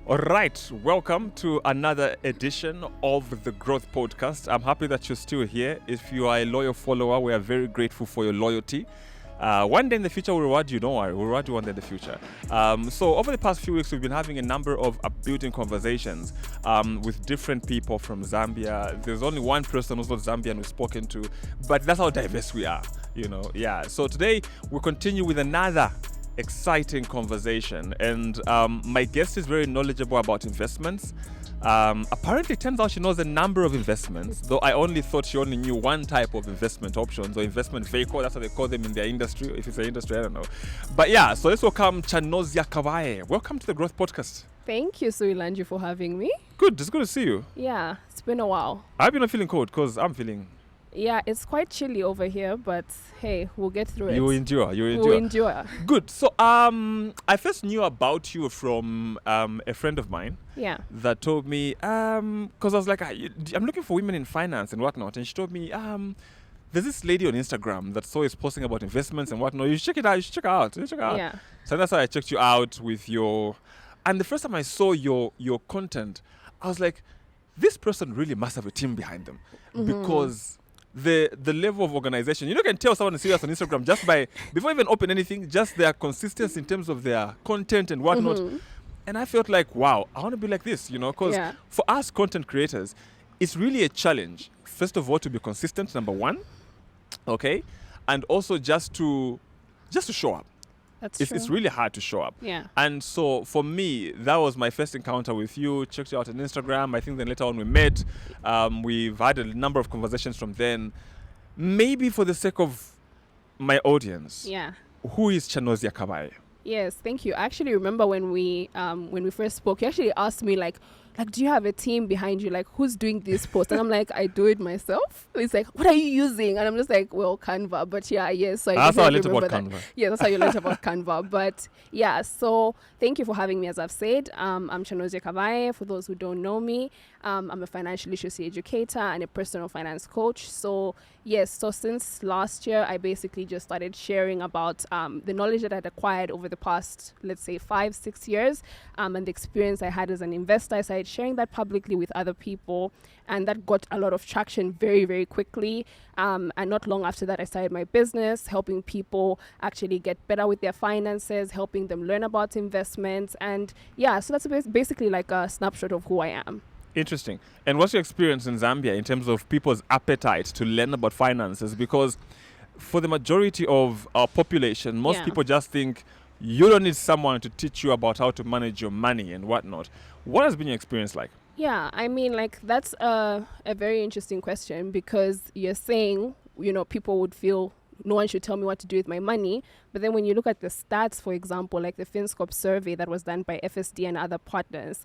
All right, welcome to another edition of the Growth Podcast. I'm happy that you're still here. If you are a loyal follower, we are very grateful for your loyalty. One day in the future, we'll reward you. Don't worry, we'll reward you one day in the future. So over the past few weeks, we've been having a number of upbuilding conversations with different people from Zambia. There's only one person who's not Zambian we've spoken to, but that's how diverse we are, Yeah. So today, we'll continue with another exciting conversation, and my guest is very knowledgeable about investments. Apparently it turns out she knows a number of investments, though I only thought she only knew one type of investment options or investment vehicle. That's what they call them in their industry. If it's an industry, I don't know. But yeah, so let's welcome Chanozya Kabaghe. Welcome to the Growth Podcast. Thank you, Suilanji, for having me. Good, it's good to see you. Yeah, it's been a while. I hope you're not feeling cold, because I'm feeling... Yeah, it's quite chilly over here, but hey, we'll get through it. You endure. We'll endure. Good. So I first knew about you from a friend of mine. Yeah. That told me, because I was like, I'm looking for women in finance and whatnot. And she told me, there's this lady on Instagram that's always posting about investments and whatnot. You should check it out. You should check her out. Yeah. So that's how I checked you out with your... And the first time I saw your content, I was like, this person really must have a team behind them. Because... The level of organization, you can tell someone is serious on Instagram just by, before even open anything, just their consistency in terms of their content and whatnot. And I felt like, wow, I want to be like this, because for us content creators, it's really a challenge. First of all, to be consistent, number one, okay? And also just to show up. That's true. It's really hard to show up. Yeah. And so for me, that was my first encounter with you. Checked you out on Instagram. I think then later on we met. We've had a number of conversations from then. Maybe for the sake of my audience. Yeah. Who is Chanozya Kabaghe? Yes, thank you. I actually remember when we first spoke, you actually asked me like, do you have a team behind you? Like, who's doing this post? And I'm like, I do it myself. It's like, what are you using? And I'm just like, well, Canva. But yeah, yes. So that's how I learned about Canva. Yeah, that's how you learned about Canva. But yeah, so thank you for having me. As I've said, I'm Chanozya Kabaghe. For those who don't know me, I'm a financial literacy educator and a personal finance coach. So yes, so since last year, I basically just started sharing about the knowledge that I'd acquired over the past, let's say, 5-6 years, and the experience I had as an investor. I started sharing that publicly with other people, and that got a lot of traction very, very quickly. And not long after that, I started my business, helping people actually get better with their finances, helping them learn about investments. And yeah, so that's basically like a snapshot of who I am. Interesting. And what's your experience in Zambia in terms of people's appetite to learn about finances? Because for the majority of our population, most people just think you don't need someone to teach you about how to manage your money and whatnot. What has been your experience like? Yeah, I mean, like, that's a very interesting question, because you're saying, people would feel no one should tell me what to do with my money. But then when you look at the stats, for example, like the FinScope survey that was done by FSD and other partners,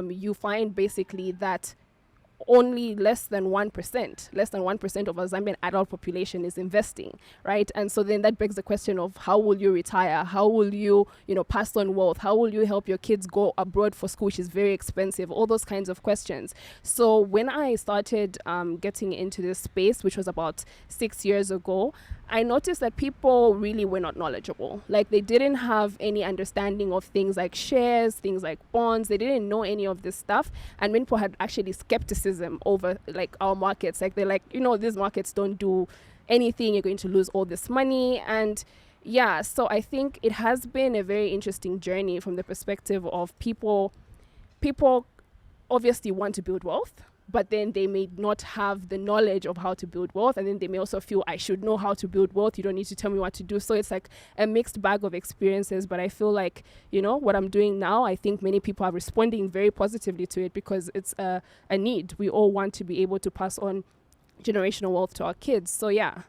you find basically that only less than 1% of our Zambian adult population is investing, right? And so then that begs the question of how will you retire? How will you, pass on wealth? How will you help your kids go abroad for school, which is very expensive? All those kinds of questions. So when I started getting into this space, which was about 6 years ago, I noticed that people really were not knowledgeable. Like, they didn't have any understanding of things like shares, things like bonds. They didn't know any of this stuff. And many people had actually skepticism over like our markets. Like, they're like, these markets don't do anything. You're going to lose all this money. And yeah, so I think it has been a very interesting journey from the perspective of people obviously want to build wealth, but then they may not have the knowledge of how to build wealth. And then they may also feel, I should know how to build wealth. You don't need to tell me what to do. So it's like a mixed bag of experiences. But I feel like, what I'm doing now, I think many people are responding very positively to it, because it's a need. We all want to be able to pass on generational wealth to our kids. So yeah.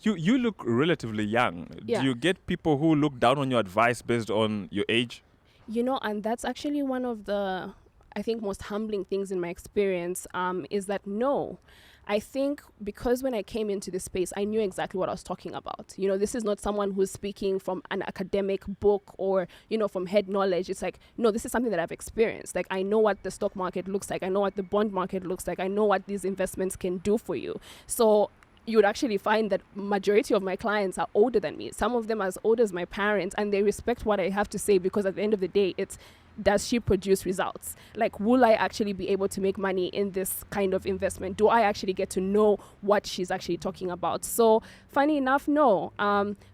You look relatively young. Yeah. Do you get people who look down on your advice based on your age? And that's actually one of the, I think, most humbling things in my experience, is that no. I think because when I came into this space, I knew exactly what I was talking about. This is not someone who's speaking from an academic book or, from head knowledge. It's like, no, this is something that I've experienced. Like, I know what the stock market looks like. I know what the bond market looks like. I know what these investments can do for you. So you would actually find that majority of my clients are older than me. Some of them as old as my parents, and they respect what I have to say, because at the end of the day, it's does she produce results? Like, will I actually be able to make money in this kind of investment? Do I actually get to know what she's actually talking about? So funny enough, no.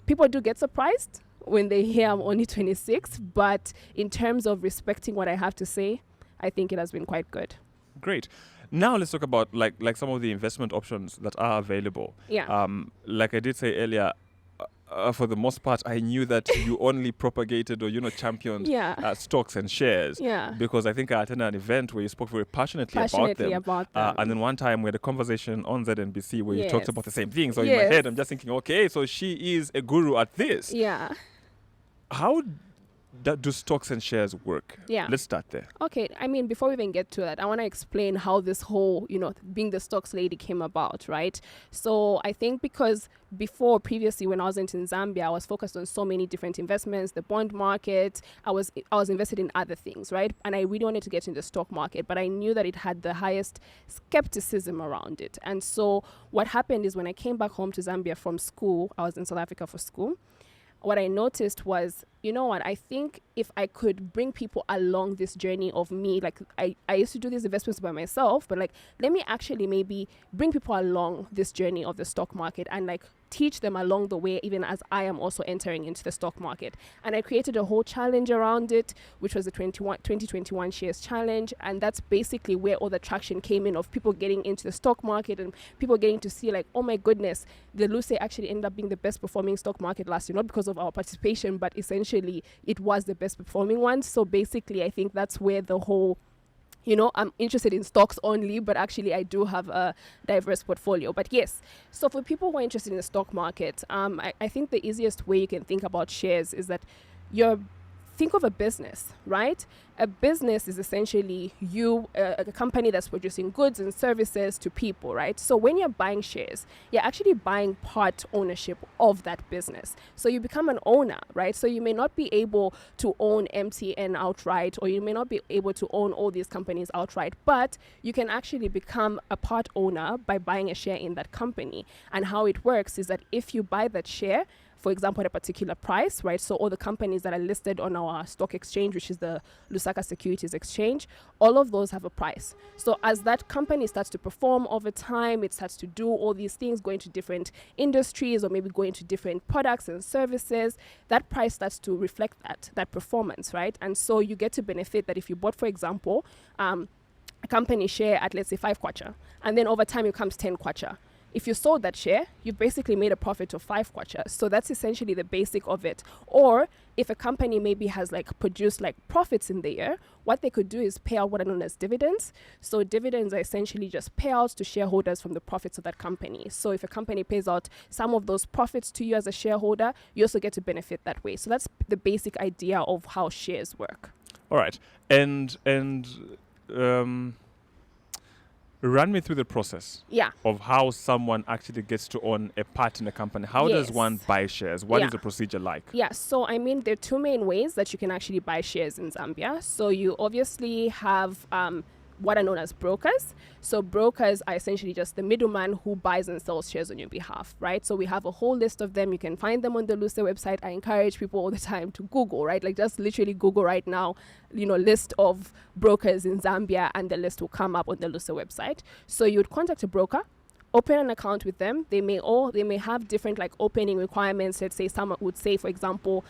People do get surprised when they hear I'm only 26, but in terms of respecting what I have to say, I think it has been quite good. Great. Now let's talk about like some of the investment options that are available. Yeah. Like I did say earlier, for the most part, I knew that you only propagated or championed stocks and shares. Yeah. Because I think I attended an event where you spoke very passionately about them. And then one time we had a conversation on ZNBC where you talked about the same thing. So in my head, I'm just thinking, okay, so she is a guru at this. Yeah. How do stocks and shares work? Yeah. Let's start there. Okay. I mean, before we even get to that, I want to explain how this whole, being the stocks lady came about, right? So I think because previously when I wasn't in Zambia, I was focused on so many different investments, the bond market. I was invested in other things, right? And I really wanted to get in the stock market, but I knew that it had the highest skepticism around it. And so what happened is when I came back home to Zambia from school, I was in South Africa for school. What I noticed was, I think if I could bring people along this journey of me, like I used to do these investments by myself, but like, let me actually maybe bring people along this journey of the stock market and like teach them along the way, even as I am also entering into the stock market. And I created a whole challenge around it, which was the 2021 shares challenge. And that's basically where all the traction came in of people getting into the stock market and people getting to see like, oh my goodness, the Luce actually ended up being the best performing stock market last year, not because of our participation, but essentially it was the best performing one. So basically, I think that's where the whole I'm interested in stocks only, but actually I do have a diverse portfolio. But yes, so for people who are interested in the stock market, I think the easiest way you can think about shares is that think of a business, right? A business is essentially a company that's producing goods and services to people, right? So when you're buying shares, you're actually buying part ownership of that business. So you become an owner, right? So you may not be able to own MTN outright, or you may not be able to own all these companies outright, but you can actually become a part owner by buying a share in that company. And how it works is that if you buy that share, for example, at a particular price, right? So all the companies that are listed on our stock exchange, which is the Lusaka Securities Exchange, all of those have a price. So as that company starts to perform over time, it starts to do all these things, go into different industries or maybe go into different products and services, that price starts to reflect that performance, right? And so you get to benefit that if you bought, for example, a company share at, let's say, 5 kwacha, and then over time it becomes 10 kwacha. If you sold that share, you basically made a profit of 5 kwacha. So that's essentially the basic of it. Or if a company maybe has produced profits in the year, what they could do is pay out what are known as dividends. So dividends are essentially just payouts to shareholders from the profits of that company. So if a company pays out some of those profits to you as a shareholder, you also get to benefit that way. So that's the basic idea of how shares work. All right. And run me through the process of how someone actually gets to own a part in a company. How does one buy shares? What is the procedure like? Yeah, so I mean, there are 2 main ways that you can actually buy shares in Zambia. So you obviously have what are known as brokers. So brokers are essentially just the middleman who buys and sells shares on your behalf, right? So we have a whole list of them. You can find them on the Luce website. I encourage people all the time to Google, right? Just literally Google right now, list of brokers in Zambia, and the list will come up on the Luce website. So you would contact a broker, open an account with them. They may have different opening requirements. Let's say some would say, for example,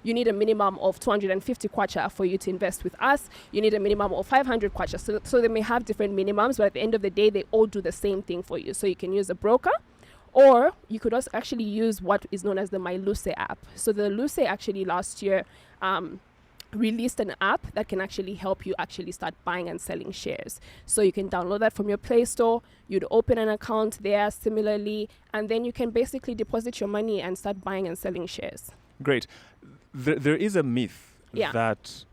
you need a minimum of 250 kwacha for you to invest with us. You need a minimum of 500 kwacha. So they may have different minimums, but at the end of the day, they all do the same thing for you. So you can use a broker, or you could also actually use what is known as the My Luce app. So the Luce actually last year released an app that can actually help you actually start buying and selling shares. So you can download that from your Play Store. You'd open an account there similarly, and then you can basically deposit your money and start buying and selling shares. Great. There is a myth that,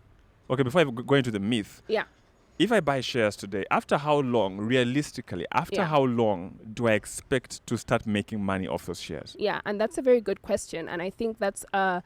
okay, before I go into the myth, if I buy shares today, after how long, realistically, how long do I expect to start making money off those shares? Yeah, and that's a very good question. And I think that's a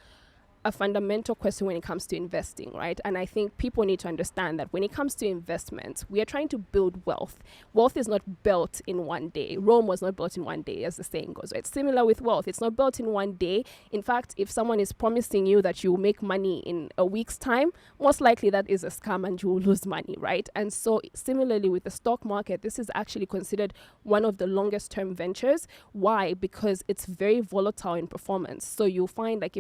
a fundamental question when it comes to investing, right? And I think people need to understand that when it comes to investments, we are trying to build wealth. Wealth is not built in one day. Rome was not built in one day, as the saying goes. It's similar with wealth. It's not built in one day. In fact, if someone is promising you that you will make money in a week's time, most likely that is a scam and you will lose money, right? And so similarly with the stock market, this is actually considered one of the longest term ventures. Why? Because it's very volatile in performance. So you'll find like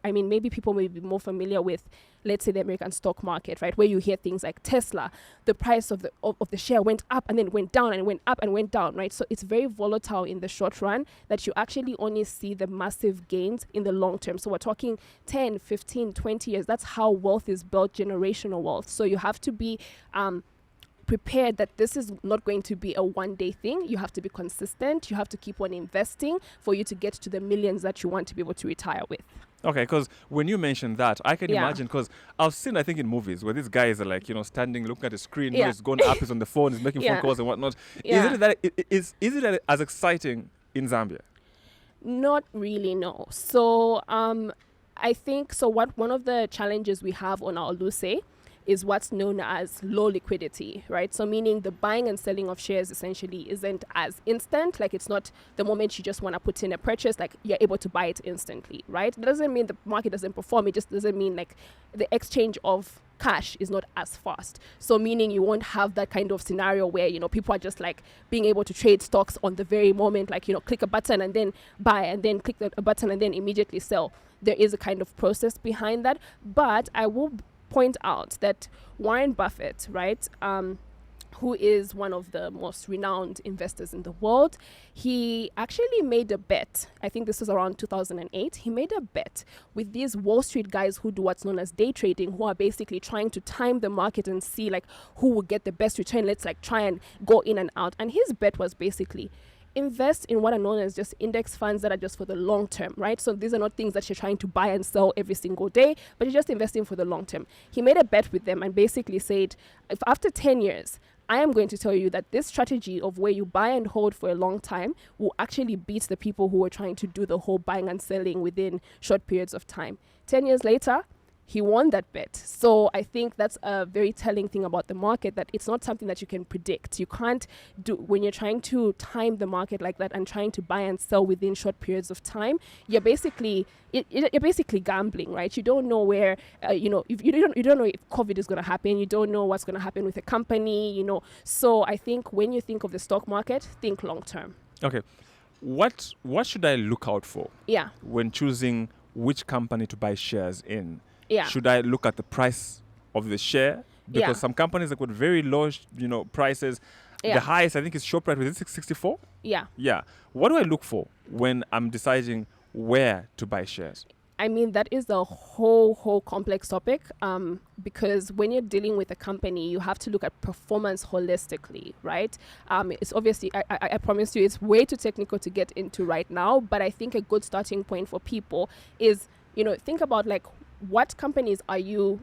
I mean, maybe people may be more familiar with, let's say, the American stock market, right? Where you hear things like Tesla, the price of the share went up and then went down and went up and went down, right? So it's very volatile in the short run that you actually only see the massive gains in the long term. So we're talking 10, 15, 20 years. That's how wealth is built, generational wealth. So you have to be prepared that this is not going to be a one-day thing. You have to be consistent. You have to keep on investing for you to get to the millions that you want to be able to retire with. Okay, because when you mentioned that, I can imagine, because I've seen, I think, in movies where these guys are like, standing, looking at the screen, he's going up, he's on the phone, he's making phone calls and whatnot. Yeah. Is it as exciting in Zambia? Not really, no. So I think, one of the challenges we have on our Luce is what's known as low liquidity, right? So meaning the buying and selling of shares essentially isn't as instant. Like it's not the moment you just want to put in a purchase, like you're able to buy it instantly, right? That doesn't mean the market doesn't perform. It just doesn't mean like the exchange of cash is not as fast. So meaning you won't have that kind of scenario where, people are just like being able to trade stocks on the very moment, like, click a button and then buy and then click a button and then immediately sell. There is a kind of process behind that. But I will point out that Warren Buffett, right, who is one of the most renowned investors in the world, he actually made a bet. I think this was around 2008. He made a bet with these Wall Street guys who do what's known as day trading, who are basically trying to time the market and see like who will get the best return. Let's like try and go in and out. And his bet was basically invest in what are known as just index funds that are just for the long term, right? So these are not things that you're trying to buy and sell every single day, but you're just investing for the long term. He made a bet with them and basically said, if after 10 years, I am going to tell you that this strategy of where you buy and hold for a long time will actually beat the people who are trying to do the whole buying and selling within short periods of time. 10 years later, he won that bet. So I think that's a very telling thing about the market, that it's not something that you can predict. You can't do, when you're trying to time the market like that and trying to buy and sell within short periods of time, you're basically gambling, right? You don't know where, you don't know if COVID is going to happen. You don't know what's going to happen with a company, So I think when you think of the stock market, think long term. Okay. What should I look out for when choosing which company to buy shares in? Yeah. Should I look at the price of the share? Because some companies have got very low, prices. The highest, I think, is Shoprite. Was it 664? Yeah. Yeah. What do I look for when I'm deciding where to buy shares? I mean, that is a whole complex topic because when you're dealing with a company, you have to look at performance holistically, right? It's obviously, I promise you, it's way too technical to get into right now, but I think a good starting point for people is, think about like, what companies are you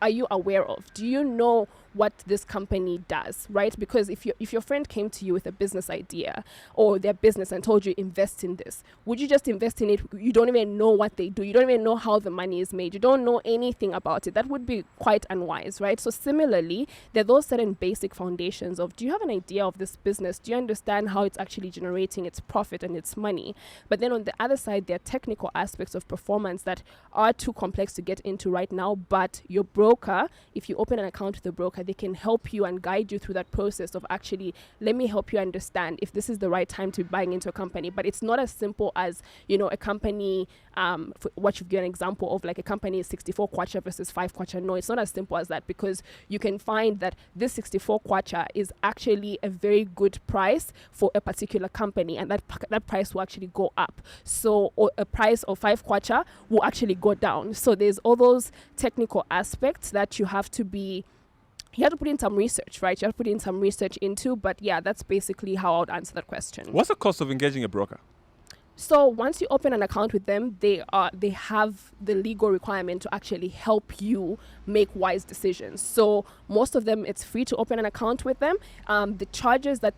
aware of? Do you know what this company does, right? Because if your friend came to you with a business idea or their business and told you invest in this, would you just invest in it? You don't even know what they do. You don't even know how the money is made. You don't know anything about it. That would be quite unwise, right? So similarly, there are those certain basic foundations of, do you have an idea of this business? Do you understand how it's actually generating its profit and its money? But then on the other side, there are technical aspects of performance that are too complex to get into right now. But your broker, if you open an account with the broker, they can help you and guide you through that process of actually, let me help you understand if this is the right time to be buying into a company. But it's not as simple as, a company, what you've given an example of, like a company is 64 kwacha versus 5 kwacha. No, it's not as simple as that, because you can find that this 64 kwacha is actually a very good price for a particular company, and that price will actually go up. So or a price of 5 kwacha will actually go down. So there's all those technical aspects that you have to put in some research, right? You have to put in some research into, but yeah, that's basically how I would answer that question. What's the cost of engaging a broker? So once you open an account with them, they have the legal requirement to actually help you make wise decisions. So most of them, it's free to open an account with them. The charges that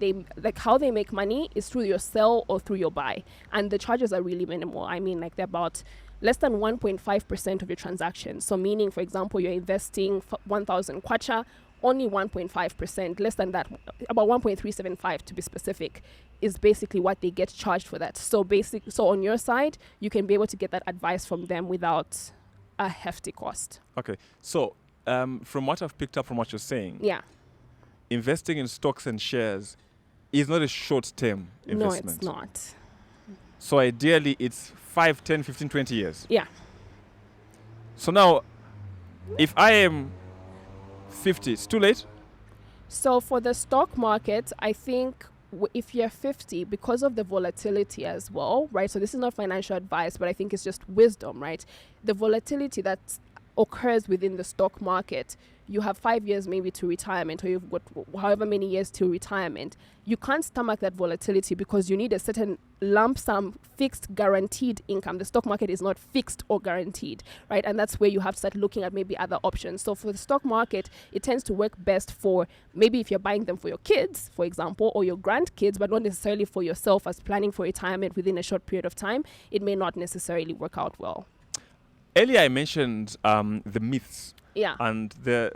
how they make money is through your sell or through your buy. And the charges are really minimal. I mean, like they're about less than 1.5% of your transactions. So meaning, for example, you're investing 1,000 kwacha, only 1.5%, less than that, about 1.375 to be specific, is basically what they get charged for that. So on your side, you can be able to get that advice from them without a hefty cost. Okay. So from what I've picked up from what you're saying, Yeah. investing in stocks and shares is not a short-term investment. No, it's not. So ideally, it's 5, 10, 15, 20 years. Yeah. So now, if I am 50, it's too late? So for the stock market, I think if you're 50, because of the volatility as well, right? So this is not financial advice, but I think it's just wisdom, right? The volatility that occurs within the stock market, you have 5 years maybe to retirement, or you've got however many years to retirement. You can't stomach that volatility because you need a certain lump sum, fixed, guaranteed income. The stock market is not fixed or guaranteed, right? And that's where you have to start looking at maybe other options. So for the stock market, it tends to work best for maybe if you're buying them for your kids, for example, or your grandkids, but not necessarily for yourself as planning for retirement within a short period of time. It may not necessarily work out well. Earlier, I mentioned the myths. Yeah. And there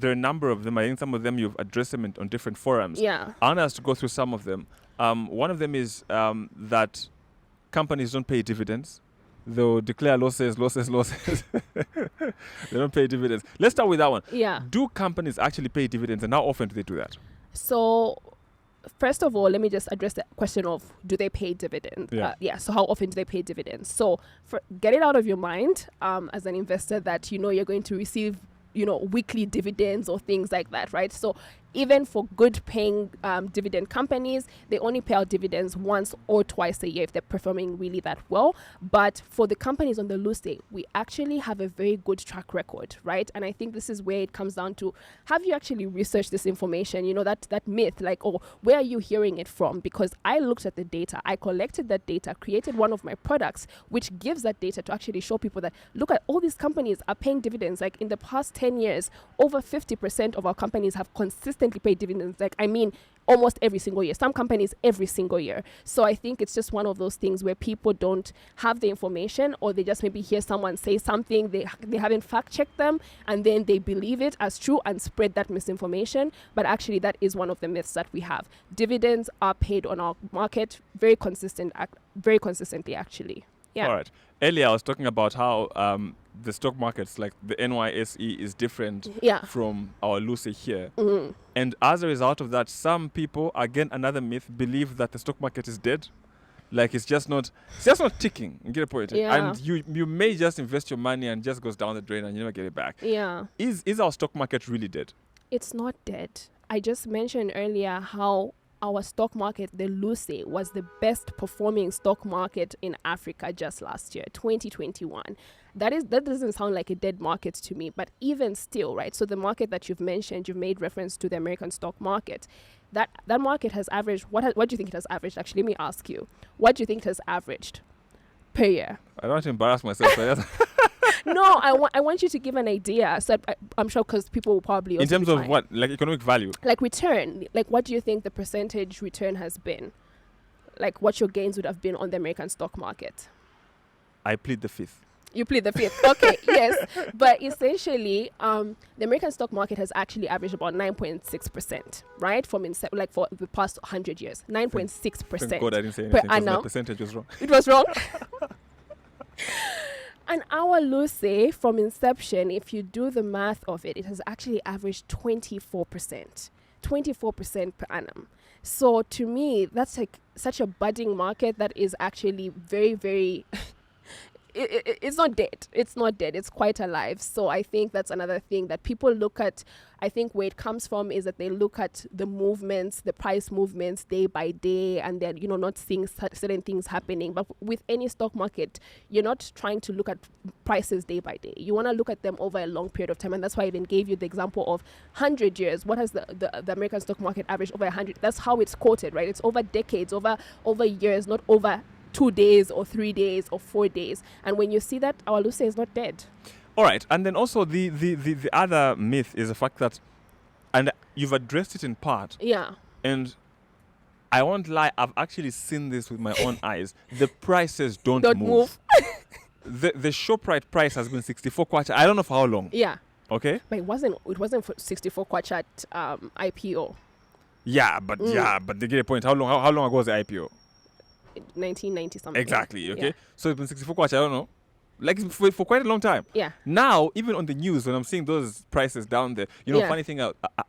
are a number of them. I think some of them you've addressed them on different forums. Yeah. I want us to go through some of them. One of them is that companies don't pay dividends. They'll declare losses. They don't pay dividends. Let's start with that one. Yeah. Do companies actually pay dividends, and how often do they do that? So first of all, let me just address the question of, do they pay dividends? Yeah. So how often do they pay dividends? So get it out of your mind as an investor that you're going to receive weekly dividends or things like that, right? So even for good paying dividend companies, they only pay out dividends once or twice a year if they're performing really that well. But for the companies on the loose day, we actually have a very good track record, right? And I think this is where it comes down to, have you actually researched this information? That myth, where are you hearing it from? Because I looked at the data, I collected that data, created one of my products, which gives that data to actually show people that, look at all these companies are paying dividends. Like in the past 10 years, over 50% of our companies have consistently paid dividends. Almost every single year. Some companies every single year. So I think it's just one of those things where people don't have the information, or they just maybe hear someone say something, they haven't fact checked them, and then they believe it as true and spread that misinformation. But actually that is one of the myths that we have. Dividends are paid on our market very consistently actually. Yeah. All right. Earlier I was talking about how the stock markets, like the NYSE, is different from our Lucy here. Mm-hmm. And as a result of that, some people, again, another myth, believe that the stock market is dead. Like it's just not ticking. You get a point? Yeah. And you may just invest your money and just goes down the drain and you never get it back. Yeah. Is our stock market really dead? It's not dead. I just mentioned earlier how our stock market, the Lucy, was the best performing stock market in Africa just last year, 2021. That doesn't sound like a dead market to me, but even still, right? So the market that you've mentioned, you've made reference to the American stock market. That market has averaged, what do you think it has averaged? Actually, let me ask you, what do you think it has averaged per year? I don't want to embarrass myself. No, I want you to give an idea. So I'm sure because people will probably in terms of what, like economic value, like return, like what do you think the percentage return has been? Like what your gains would have been on the American stock market? I plead the fifth. You plead the fifth. Okay, yes. But essentially, the American stock market has actually averaged about 9.6%, right? For the past 100 years. 9.6%. Thank God I didn't say anything because annum. the percentage was wrong. It was wrong? And our Lucy, from inception, if you do the math of it, it has actually averaged 24%. 24% per annum. So to me, that's like such a budding market that is actually very, very... It's not dead. It's not dead. It's quite alive. So I think that's another thing that people look at. I think where it comes from is that they look at the movements, the price movements day by day, and they're, not seeing certain things happening. But with any stock market, you're not trying to look at prices day by day. You want to look at them over a long period of time. And that's why I even gave you the example of 100 years. What has the American stock market averaged over 100? That's how it's quoted, right? It's over decades, over years, not over 2 days or 3 days or 4 days. And when you see that, our Lucy is not dead. All right. And then also the other myth is the fact that, and you've addressed it in part. Yeah. And I won't lie, I've actually seen this with my own eyes. The prices don't move. the Shoprite price has been 64 kwacha. I don't know for how long. Yeah. Okay. But it wasn't for 64 kwacha at IPO. Yeah, but they get a point. How long ago was the IPO? 1990 something. Exactly. Okay. Yeah. So it's been 64 kwacha. I don't know. Like for quite a long time. Yeah. Now, even on the news, when I'm seeing those prices down there, Yeah. funny thing,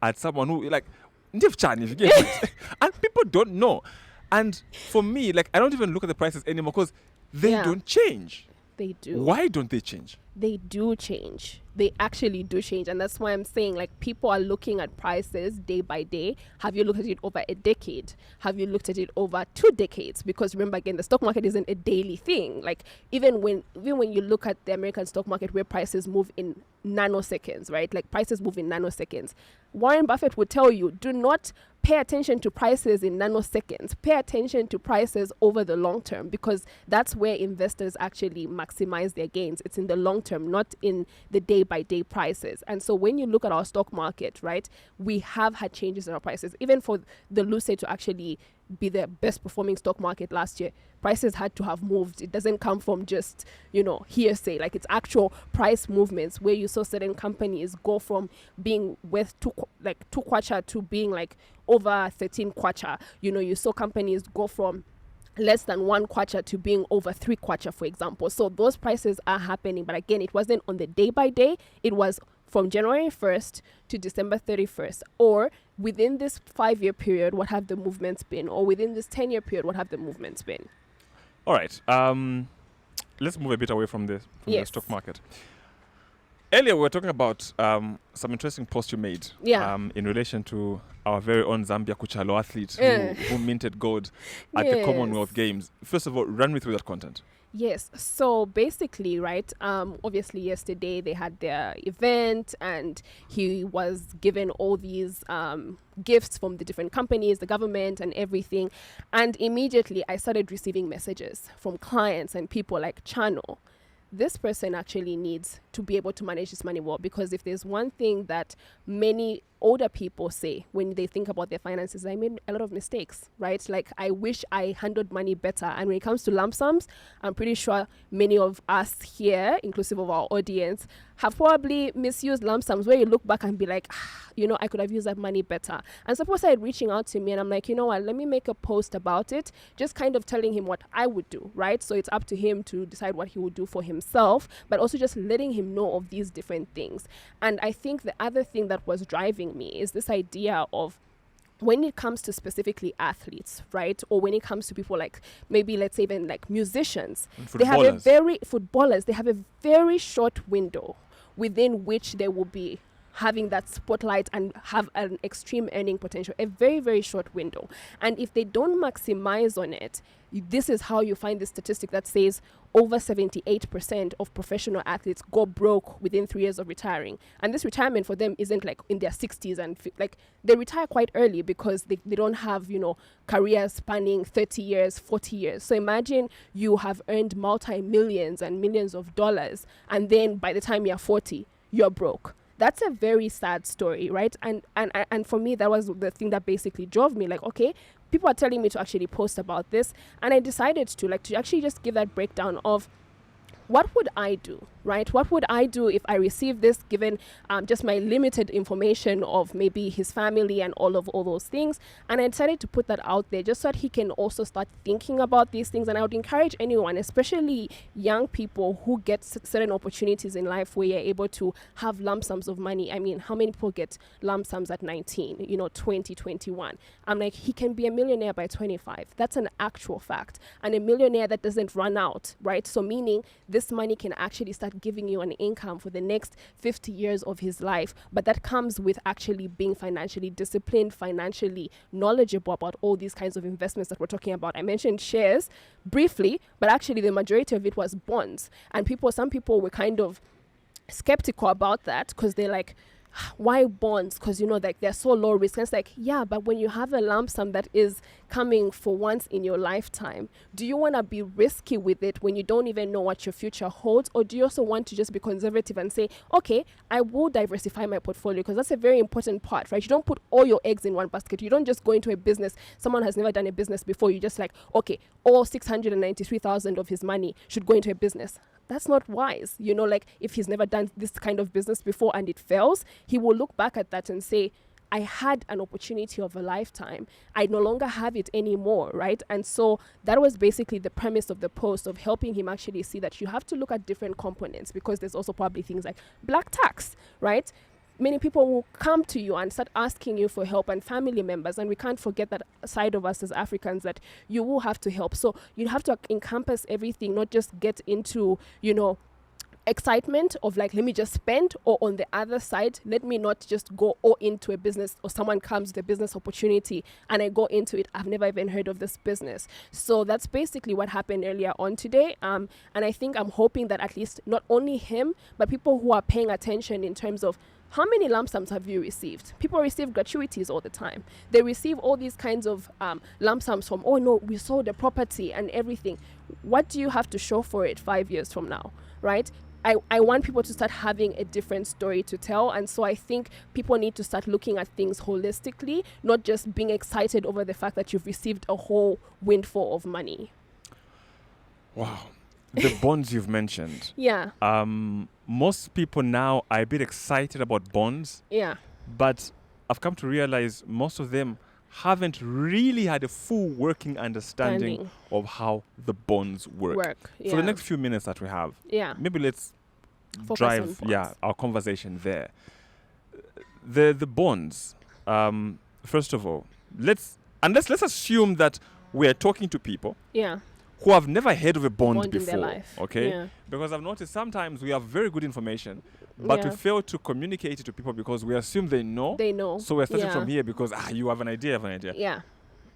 at someone who like, if you get it, and people don't know. And for me, like, I don't even look at the prices anymore because they Yeah. don't change. They do. Why don't they change? They do change. They actually do change. And that's why I'm saying, like, people are looking at prices day by day. Have you looked at it over a decade? Have you looked at it over 2 decades? Because remember, again, the stock market isn't a daily thing. Like, even when you look at the American stock market where prices move in nanoseconds, right? Like, prices move in nanoseconds. Warren Buffett would tell you, do not pay attention to prices in nanoseconds. Pay attention to prices over the long term, because that's where investors actually maximize their gains. It's in the long term, not in the day-by-day prices. And so when you look at our stock market, right, we have had changes in our prices. Even for the Lucid to actually be the best performing stock market last year, prices had to have moved. It doesn't come from just, hearsay. Like, it's actual price movements where you saw certain companies go from being worth 2 kwacha to being like over 13 kwacha. You saw companies go from less than 1 kwacha to being over 3 kwacha, for example. So those prices are happening. But again, it wasn't on the day by day. It was from January 1st to December 31st, or within this 5-year period, what have the movements been? Or within this 10-year period, what have the movements been? All right. Let's move a bit away from the stock market. Earlier, we were talking about some interesting posts you made in relation to our very own Zambia Kuchalo athlete who minted gold at the Commonwealth Games. First of all, run me through that content. Yes. So basically, right, obviously yesterday they had their event and he was given all these gifts from the different companies, the government and everything. And immediately I started receiving messages from clients and people like, Chano, this person actually needs to be able to manage his money well, because if there's one thing that many older people say when they think about their finances, I made a lot of mistakes, right? Like, I wish I handled money better. And when it comes to lump sums, I'm pretty sure many of us here, inclusive of our audience, have probably misused lump sums where you look back and be like, I could have used that money better. And suppose started reaching out to me and I'm like, you know what, let me make a post about it, just kind of telling him what I would do, right? So it's up to him to decide what he would do for himself, but also just letting him know of these different things. And I think the other thing that was driving me is this idea of, when it comes to specifically athletes, right? Or when it comes to people like, maybe let's say even like musicians, they have a very short window within which they will be having that spotlight and have an extreme earning potential, a very, very short window. And if they don't maximize on it, this is how you find the statistic that says over 78% of professional athletes go broke within 3 years of retiring. And this retirement for them isn't like in their 60s and like they retire quite early because they don't have, careers spanning 30 years, 40 years. So imagine you have earned multi-millions and millions of dollars, and then by the time you're 40, you're broke. That's a very sad story, right? And for me, that was the thing that basically drove me. Like, okay, people are telling me to actually post about this, and I decided to actually just give that breakdown of what would I do, right? What would I do if I receive this, given just my limited information of maybe his family and all those things? And I decided to put that out there just so that he can also start thinking about these things. And I would encourage anyone, especially young people who get certain opportunities in life where you're able to have lump sums of money. I mean, how many people get lump sums at 19, 20, 21? I'm like, he can be a millionaire by 25. That's an actual fact. And a millionaire that doesn't run out, right? So meaning this money can actually start giving you an income for the next 50 years of his life. But that comes with actually being financially disciplined, financially knowledgeable about all these kinds of investments that we're talking about. I mentioned shares briefly, but actually the majority of it was bonds. And some people were kind of skeptical about that because they're like, why bonds? Because, like, they're so low risk. And it's like, yeah, but when you have a lump sum that is coming for once in your lifetime, do you want to be risky with it when you don't even know what your future holds? Or do you also want to just be conservative and say, okay, I will diversify my portfolio? Because that's a very important part, right? You don't put all your eggs in one basket. You don't just go into a business. Someone has never done a business before. You just like, okay, all 693,000 of his money should go into a business. That's not wise. You know, like if he's never done this kind of business before and it fails, he will look back at that and say, I had an opportunity of a lifetime. I no longer have it anymore, right? And so that was basically the premise of the post, of helping him actually see that you have to look at different components, because there's also probably things like black tax, right? Many people will come to you and start asking you for help, and family members. And we can't forget that side of us as Africans, that you will have to help. So you have to encompass everything, not just get into, you know, excitement of like, let me just spend, or on the other side, let me not just go all into a business, or someone comes with a business opportunity and I go into it. I've never even heard of this business. So that's basically what happened earlier on today. And I think I'm hoping that at least not only him, but people who are paying attention in terms of how many lump sums have you received? People receive gratuities all the time. They receive all these kinds of lump sums from, oh no, we sold the property and everything. What do you have to show for it 5 years from now, right? I want people to start having a different story to tell. And so I think people need to start looking at things holistically, not just being excited over the fact that you've received a whole windfall of money. Wow. The bonds you've mentioned. Yeah. Most people now are a bit excited about bonds. Yeah. But I've come to realize most of them haven't really had a full working understanding of how the bonds work. Yeah. For the next few minutes that we have, maybe let's focus drive our conversation there. The bonds, first of all, let's assume that we're talking to people who have never heard of a bond before. In their life. Okay? Yeah. Because I've noticed sometimes we have very good information, but we fail to communicate it to people because we assume they know. They know. So we're starting from here because you have an idea, Yeah.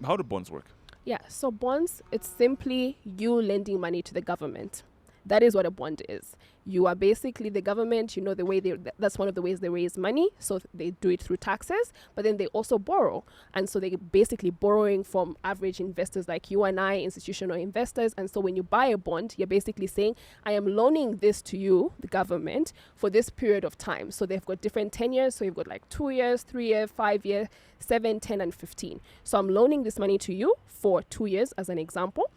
How do bonds work? Yeah. So bonds, it's simply you lending money to the government. That is what a bond is. You are basically the government, you know, the way that's one of the ways they raise money. So they do it through taxes, but then they also borrow. And so they're basically borrowing from average investors like you and I, institutional investors. And so when you buy a bond, you're basically saying, I am loaning this to you, the government, for this period of time. So they've got different tenures. So you've got like 2 years, 3 years, 5 years, 7, 10, and 15. So I'm loaning this money to you for 2 years as an example.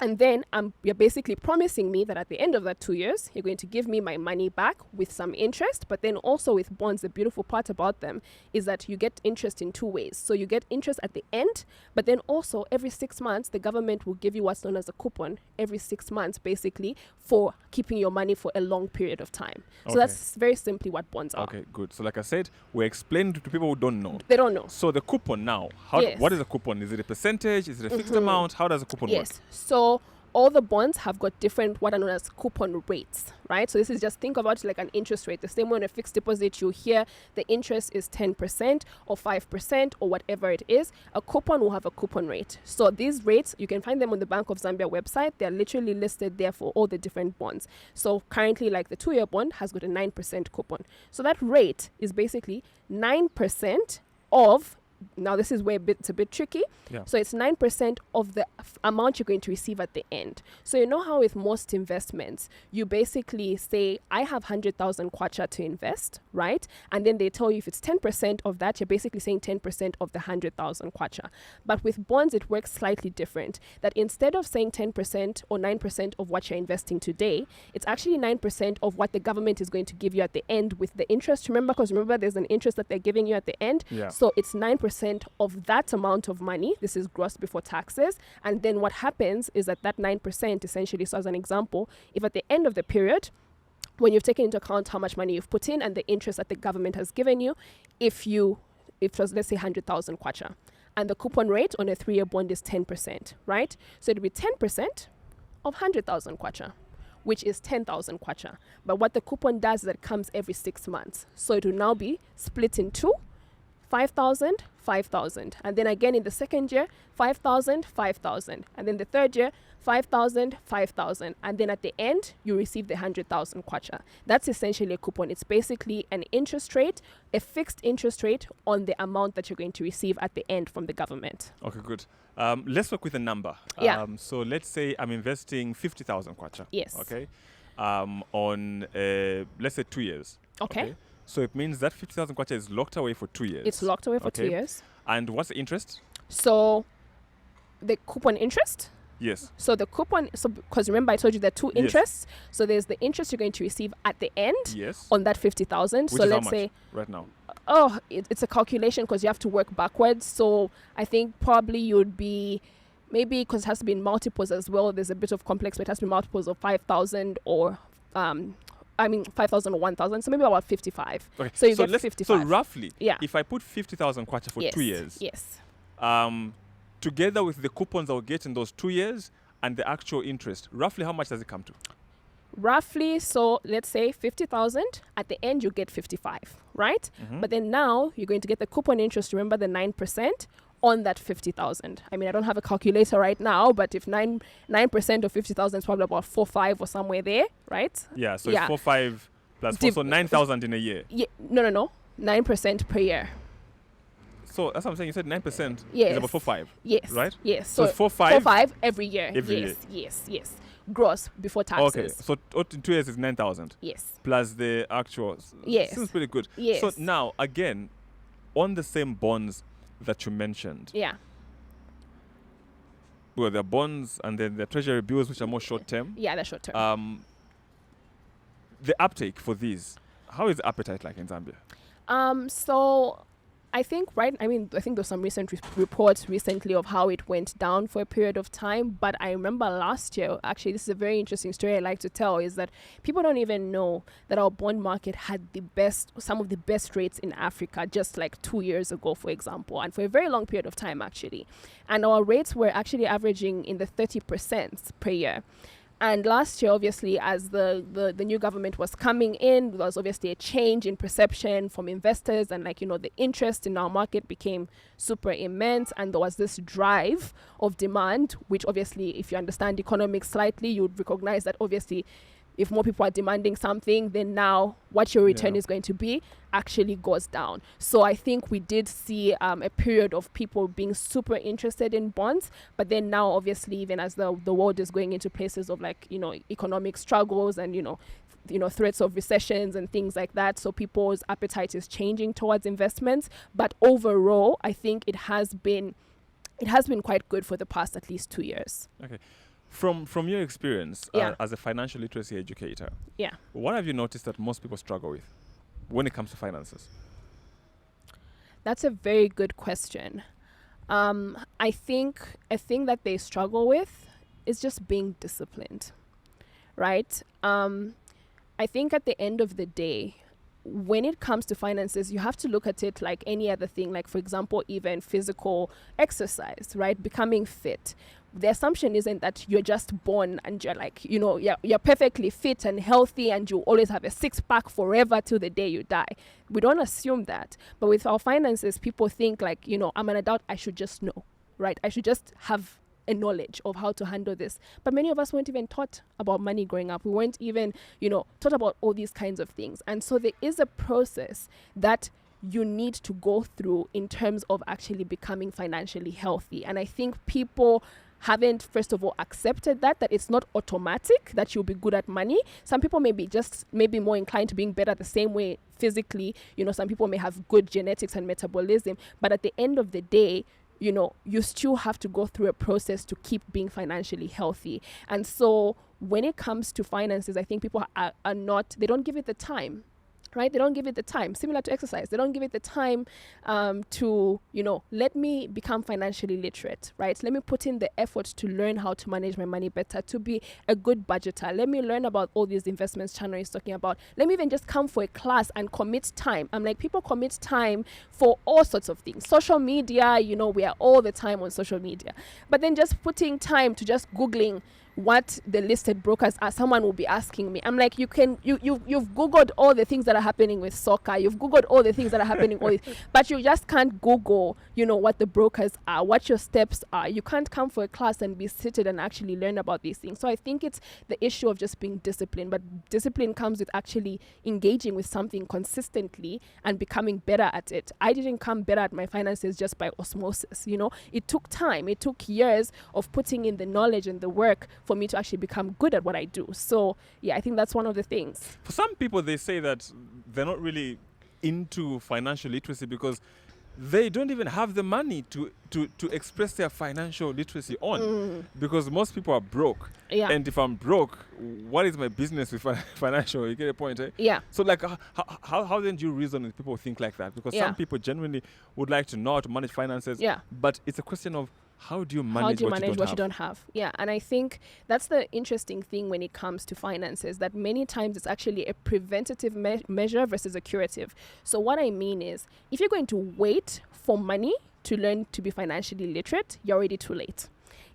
And then you're basically promising me that at the end of that 2 years, you're going to give me my money back with some interest. But then also with bonds, the beautiful part about them is that you get interest in two ways. So you get interest at the end, but then also every 6 months, the government will give you what's known as a coupon every 6 months, basically, for keeping your money for a long period of time. Okay. So that's very simply what bonds are. Okay, good. So like I said, we're explaining to people who don't know. They don't know. So the coupon now, what is a coupon? Is it a percentage? Is it a fixed amount? How does a coupon work? Yes. So all the bonds have got different what are known as coupon rates, right? So this is just, think about it like an interest rate. The same way on a fixed deposit, you hear the interest is 10% or 5% or whatever it is. A coupon will have a coupon rate. So these rates, you can find them on the Bank of Zambia website. They're literally listed there for all the different bonds. So currently, like the 2-year bond has got a 9% coupon. So that rate is basically 9% of, now this is where it's a bit tricky. Yeah. So it's 9% of the amount you're going to receive at the end. So you know how with most investments, you basically say, I have 100,000 kwacha to invest, right? And then they tell you if it's 10% of that, you're basically saying 10% of the 100,000 kwacha. But with bonds, it works slightly different. That instead of saying 10% or 9% of what you're investing today, it's actually 9% of what the government is going to give you at the end with the interest. Remember, because remember there's an interest that they're giving you at the end. Yeah. So it's 9% of that amount of money. This is gross before taxes. And then what happens is that 9% essentially, so as an example, if at the end of the period, when you've taken into account how much money you've put in and the interest that the government has given you, if it was, let's say, 100,000 kwacha, and the coupon rate on a 3-year bond is 10%, right? So it'll be 10% of 100,000 kwacha, which is 10,000 kwacha. But what the coupon does is that it comes every 6 months. So it will now be split in two. 5,000, 5,000. And then again in the second year, 5,000, 5,000. And then the third year, 5,000, 5,000. And then at the end, you receive the 100,000 kwacha. That's essentially a coupon. It's basically an interest rate, a fixed interest rate on the amount that you're going to receive at the end from the government. Okay, good. Let's work with a number. Yeah. So let's say I'm investing 50,000 kwacha. Yes. Okay. On, let's say 2 years. Okay. So it means that 50,000 kwacha is locked away for 2 years. It's locked away for 2 years. And what's the interest? So the coupon interest? Yes. So the coupon, so because remember I told you there are two interests. So there's the interest you're going to receive at the end on that 50,000. So let's say right now. It's a calculation because you have to work backwards. So I think probably you'd be maybe because it has to be in multiples as well. There's a bit of complex, but it has to be multiples of 5,000 or 5,000 or 1,000. So maybe about 55. Okay. So you get 55. So roughly, yeah. If I put 50,000 kwacha for 2 years. Yes. Together with the coupons I'll get in those 2 years and the actual interest, roughly how much does it come to? Roughly, so let's say 50,000. At the end, you get 55, right? Mm-hmm. But then now you're going to get the coupon interest. Remember the 9% on that 50,000. I mean, I don't have a calculator right now, but if 9% of 50,000 is probably about 4.5 or somewhere there, right? Yeah. So it's 4.5 plus 4, so 9,000 in a year. Yeah. No. 9% per year. So that's what I'm saying. You said 9% is about 4.5. Yes. Right? Yes. So it's 4.5? 4.5 every year. Every year. Yes. Gross before taxes. Okay. So in 2 years is 9,000. Yes. Plus the actual. Yes. Seems pretty good. Yes. So now, again, on the same bonds that you mentioned. Yeah. Well, there are bonds and then the treasury bills, which are more short term. Yeah, they're short term. The uptake for these, how is the appetite like in Zambia? So I think there's some recent reports recently of how it went down for a period of time. But I remember last year, actually, this is a very interesting story I like to tell, is that people don't even know that our bond market had some of the best rates in Africa just like 2 years ago, for example, and for a very long period of time, actually. And our rates were actually averaging in the 30% per year. And last year, obviously, as the new government was coming in, there was obviously a change in perception from investors, and the interest in our market became super immense, and there was this drive of demand, which obviously, if you understand economics slightly, you would recognize that obviously if more people are demanding something, then now what your return is going to be actually goes down. So I think we did see a period of people being super interested in bonds, but then now obviously even as the world is going into places of economic struggles and threats of recessions and things like that, so people's appetite is changing towards investments. But overall, I think it has been quite good for the past at least 2 years. Okay. From your experience as a financial literacy educator, what have you noticed that most people struggle with when it comes to finances? That's a very good question. I think a thing that they struggle with is just being disciplined, right? I think at the end of the day, when it comes to finances, you have to look at it like any other thing, like, for example, even physical exercise, right? Becoming fit. The assumption isn't that you're just born and you're you're perfectly fit and healthy and you always have a six-pack forever till the day you die. We don't assume that. But with our finances, people think I'm an adult, I should just know, right? I should just have a knowledge of how to handle this. But many of us weren't even taught about money growing up. We weren't even, taught about all these kinds of things. And so there is a process that you need to go through in terms of actually becoming financially healthy. And I think people haven't, first of all, accepted that it's not automatic that you'll be good at money. Some people may be more inclined to being better the same way physically. Some people may have good genetics and metabolism. But at the end of the day, you still have to go through a process to keep being financially healthy. And so when it comes to finances, I think people they don't give it the time. Right? They don't give it the time. Similar to exercise. They don't give it the time to, let me become financially literate, right? Let me put in the effort to learn how to manage my money better, to be a good budgeter. Let me learn about all these investments Chano is talking about. Let me even just come for a class and commit time. I'm like, people commit time for all sorts of things. Social media, we are all the time on social media. But then just putting time to just Googling, what the listed brokers are, someone will be asking me. I'm like, you've Googled all the things that are happening with soccer. You've Googled all the things that are happening, but you just can't Google, what the brokers are, what your steps are. You can't come for a class and be seated and actually learn about these things. So I think it's the issue of just being disciplined, but discipline comes with actually engaging with something consistently and becoming better at it. I didn't come better at my finances just by osmosis. It took time. It took years of putting in the knowledge and the work for me to actually become good at what I do. So yeah, I think that's one of the things. For some people, they say that they're not really into financial literacy because they don't even have the money to express their financial literacy on, because most people are broke. Yeah. And if I'm broke, what is my business with financial? You get a point, eh? Yeah. So like, how then do you reason with people who think like that? Because some people genuinely would like to know how to manage finances. Yeah. But it's a question of how do you manage what you don't have? Yeah, and I think that's the interesting thing when it comes to finances, that many times it's actually a preventative measure versus a curative. So what I mean is, if you're going to wait for money to learn to be financially literate, you're already too late.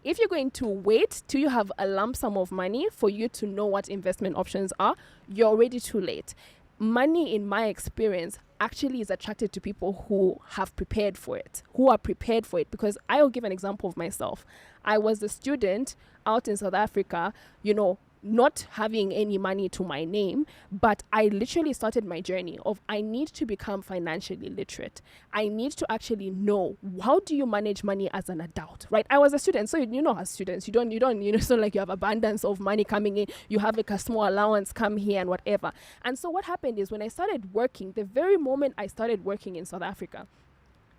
If you're going to wait till you have a lump sum of money for you to know what investment options are, you're already too late. Money, in my experience, actually is attracted to people who have prepared for it, because I will give an example of myself. I was a student out in South Africa, not having any money to my name, but I literally started my journey of, I need to become financially literate. I need to actually know, how do you manage money as an adult, right? I was a student, so as students, you don't, so like you have abundance of money coming in, you have like a small allowance come here and whatever. And so what happened is, when I started working, the very moment I started working in South Africa,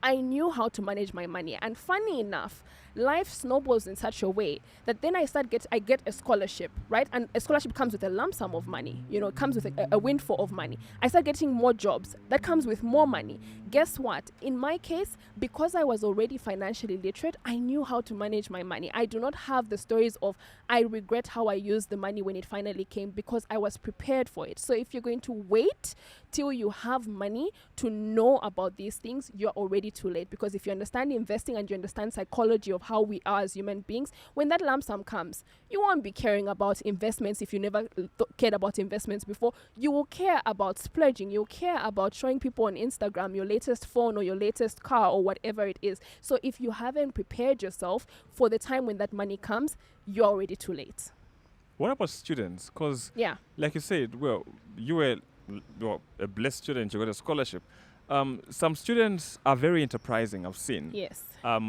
I knew how to manage my money. And funny enough, life snowballs in such a way that then I get a scholarship, right? And a scholarship comes with a lump sum of money. It comes with a windfall of money. I start getting more jobs. That comes with more money. Guess what? In my case, because I was already financially literate, I knew how to manage my money. I do not have the stories of, I regret how I used the money when it finally came, because I was prepared for it. So if you're going to wait till you have money to know about these things, you're already too late. Because if you understand investing and you understand psychology of how we are as human beings, when that lump sum comes, you won't be caring about investments. If you never cared about investments before, you will care about splurging. You'll care about showing people on Instagram your latest phone or your latest car or whatever it is. So if you haven't prepared yourself for the time when that money comes, you're already too late. What about students? Because like you said, well, you were a blessed student, you got a scholarship. Some students are very enterprising, I've seen. Yes.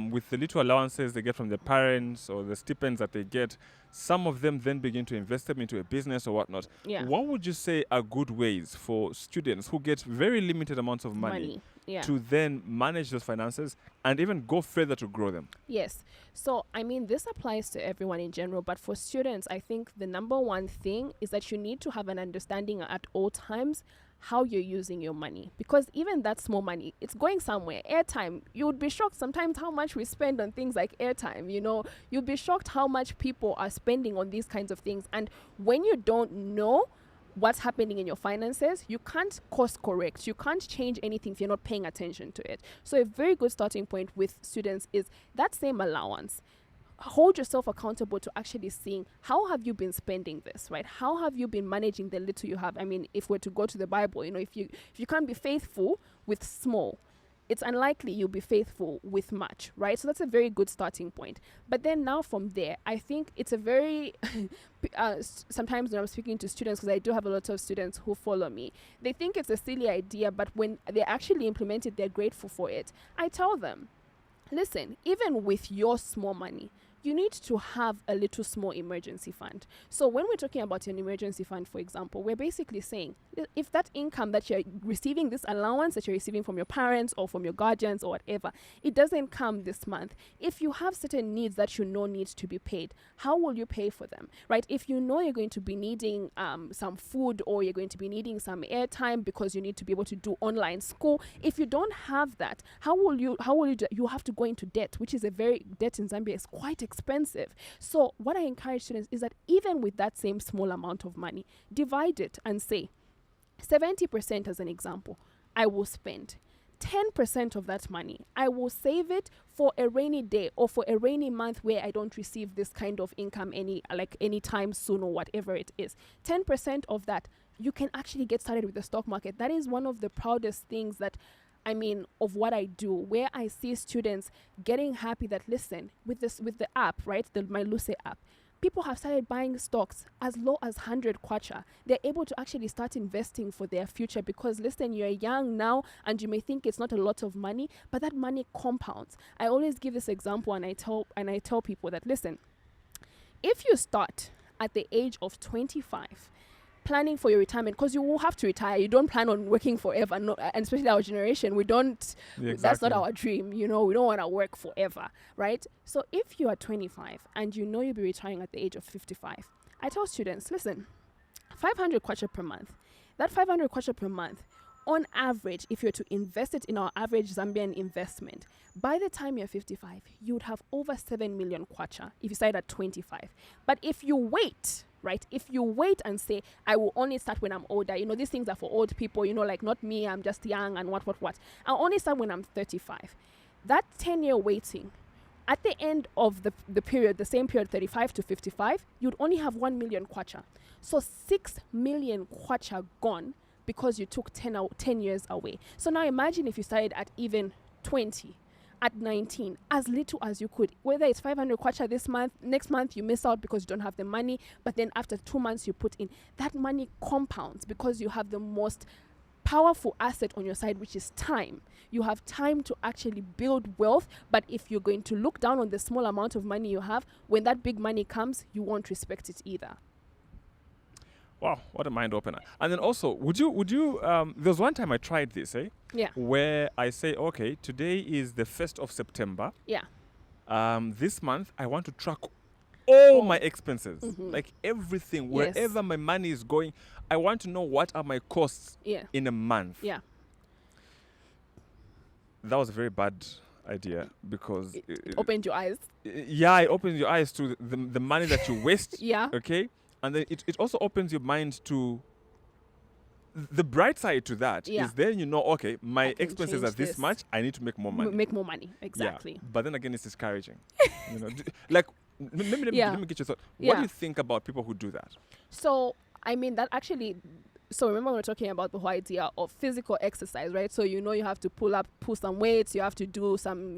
With the little allowances they get from their parents or the stipends that they get, some of them then begin to invest them into a business or whatnot. Yeah. What would you say are good ways for students who get very limited amounts of money. To then manage those finances and even go further to grow them? Yes. So, this applies to everyone in general, but for students, I think the number one thing is that you need to have an understanding at all times how you're using your money, because even that small money, it's going somewhere. Airtime, you would be shocked sometimes how much we spend on things like airtime. You'd be shocked how much people are spending on these kinds of things. And when you don't know what's happening in your finances, you can't course correct. You can't change anything if you're not paying attention to it. So a very good starting point with students is that same allowance. Hold yourself accountable to actually seeing, how have you been spending this, right? How have you been managing the little you have? If we're to go to the Bible, if you can't be faithful with small, it's unlikely you'll be faithful with much, right? So that's a very good starting point. But then now from there, I think it's a very, sometimes when I'm speaking to students, because I do have a lot of students who follow me, they think it's a silly idea, but when they actually implement it, they're grateful for it. I tell them, listen, even with your small money, you need to have a little small emergency fund. So when we're talking about an emergency fund, for example, we're basically saying, if that income that you're receiving, this allowance that you're receiving from your parents or from your guardians or whatever, it doesn't come this month. If you have certain needs that you know needs to be paid, how will you pay for them, right? If you know you're going to be needing some food, or you're going to be needing some airtime because you need to be able to do online school, if you don't have that, how will you you have to go into debt, which is debt in Zambia is quite expensive. So what I encourage students is that even with that same small amount of money, divide it and say 70%, as an example, I will spend. 10% of that money, I will save it for a rainy day or for a rainy month where I don't receive this kind of income anytime soon or whatever it is. 10% of that, you can actually get started with the stock market. That is one of the proudest things of what I do, where I see students getting happy that, listen, with the app, right, my Luce app, people have started buying stocks as low as 100 kwacha. They're able to actually start investing for their future because, listen, you're young now and you may think it's not a lot of money, but that money compounds. I always give this example and I tell people that, listen, if you start at the age of 25, planning for your retirement, because you will have to retire. You don't plan on working forever, no, and especially our generation, we don't, that's not our dream, we don't want to work forever, right? So if you are 25 and you'll be retiring at the age of 55, I tell students, listen, 500 kwacha per month, that 500 kwacha per month, on average, if you're to invest it in our average Zambian investment, by the time you're 55, you would have over 7 million kwacha if you start at 25. But if you wait, right? If you wait and say, I will only start when I'm older, these things are for old people, like not me, I'm just young and what. I'll only start when I'm 35. That 10-year waiting, at the end of the period, the same period, 35 to 55, you'd only have 1 million kwacha. So 6 million kwacha gone because you took 10 years away. So now imagine if you started at even 20, at 19, as little as you could, whether it's 500 kwacha this month, next month you miss out because you don't have the money, but then after 2 months you put in, that money compounds because you have the most powerful asset on your side, which is time. You have time to actually build wealth, but if you're going to look down on the small amount of money you have, when that big money comes, you won't respect it either. Wow, what a mind opener. And then also, would you there was one time I tried this, Yeah. where I say, okay, today is the 1st of September. Yeah. This month, I want to track all my expenses, like everything, Yes. wherever my money is going. I want to know what are my costs in a month. Yeah. That was a very bad idea because It opened your eyes. It opens your eyes to the money that you waste. Yeah. Okay. And then it also opens your mind to the bright side to that is then okay, my expenses are this much, I need to make more money. Make more money, exactly. Yeah. But then again, it's discouraging. Let me get your thought. What do you think about people who do that? So, that actually... So remember we were talking about the whole idea of physical exercise, right? So you have to pull some weights, you have to do some,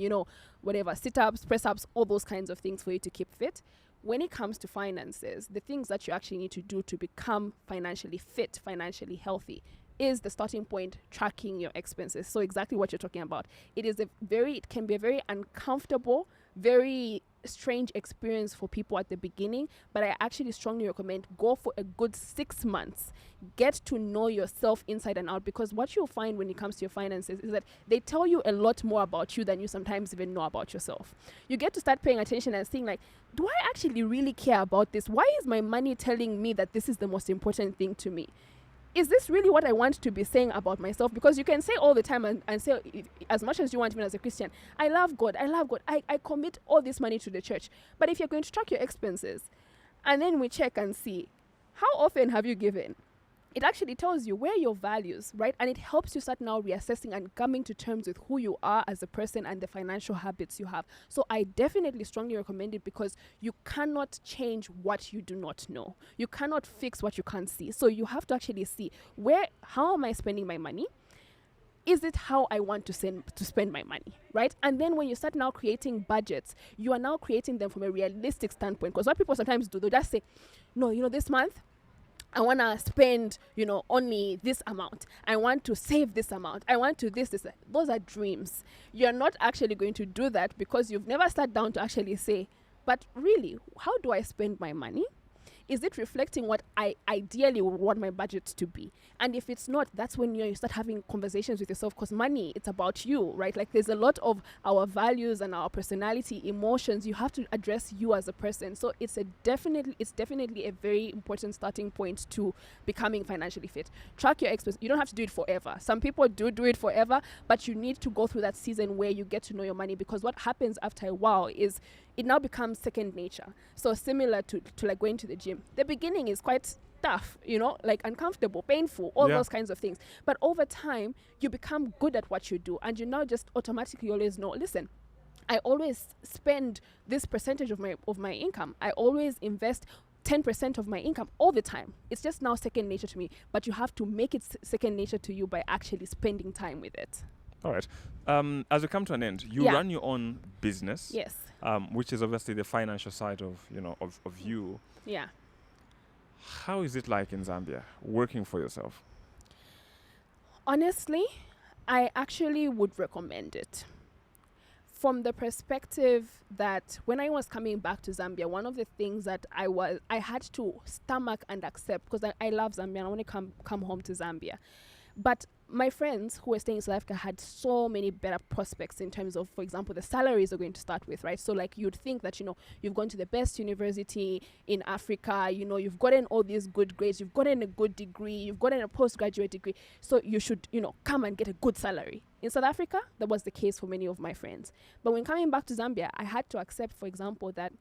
whatever, sit-ups, press-ups, all those kinds of things for you to keep fit. When it comes to finances, the things that you actually need to do to become financially fit, financially healthy, is the starting point, tracking your expenses. So exactly what you're talking about. It can be a very uncomfortable, very strange experience for people at the beginning, but I actually strongly recommend go for a good 6 months. Get to know yourself inside and out, because what you'll find when it comes to your finances is that they tell you a lot more about you than you sometimes even know about yourself. You get to start paying attention and seeing, like, do I actually really care about this? Why is my money telling me that this is the most important thing to me? Is this really what I want to be saying about myself? Because you can say all the time and say as much as you want, even as a Christian, I love God, I commit all this money to the church. But if you're going to track your expenses, and then we check and see, how often have you given? It actually tells you where your values, right? And it helps you start now reassessing and coming to terms with who you are as a person and the financial habits you have. So I definitely strongly recommend it, because you cannot change what you do not know. You cannot fix what you can't see. So you have to actually see how am I spending my money? Is it how I want to spend my money, right? And then when you start now creating budgets, you are now creating them from a realistic standpoint. Because what people sometimes do, they'll just say, no, this month, I want to spend, only this amount. I want to save this amount. I want to this. Those are dreams. You're not actually going to do that, because you've never sat down to actually say, but really, how do I spend my money? Is it reflecting what I ideally would want my budget to be? And if it's not, that's when you start having conversations with yourself, because money, it's about you, right? Like, there's a lot of our values and our personality, emotions. You have to address you as a person. So it's definitely a very important starting point to becoming financially fit. Track your expenses. You don't have to do it forever. Some people do it forever, but you need to go through that season where you get to know your money, because what happens after a while is it now becomes second nature. So similar to like going to the gym. The beginning is quite tough, like uncomfortable, painful, all Yeah. those kinds of things. But over time, you become good at what you do, and you now just automatically always know, listen, I always spend this percentage of my income. I always invest 10% of my income all the time. It's just now second nature to me, but you have to make it second nature to you by actually spending time with it. All right. As we come to an end, you Yeah. run your own business, Yes. which is obviously the financial side of you. Yeah. How is it like in Zambia working for yourself? Honestly, I actually would recommend it. From the perspective that when I was coming back to Zambia, one of the things that I had to stomach and accept, because I love Zambia and I want to come home to Zambia. But my friends who were staying in South Africa had so many better prospects in terms of, for example, the salaries are going to start with, right? So like you'd think that, you've gone to the best university in Africa, you've gotten all these good grades, you've gotten a good degree, you've gotten a postgraduate degree. So you should, come and get a good salary. In South Africa, that was the case for many of my friends. But when coming back to Zambia, I had to accept, for example, that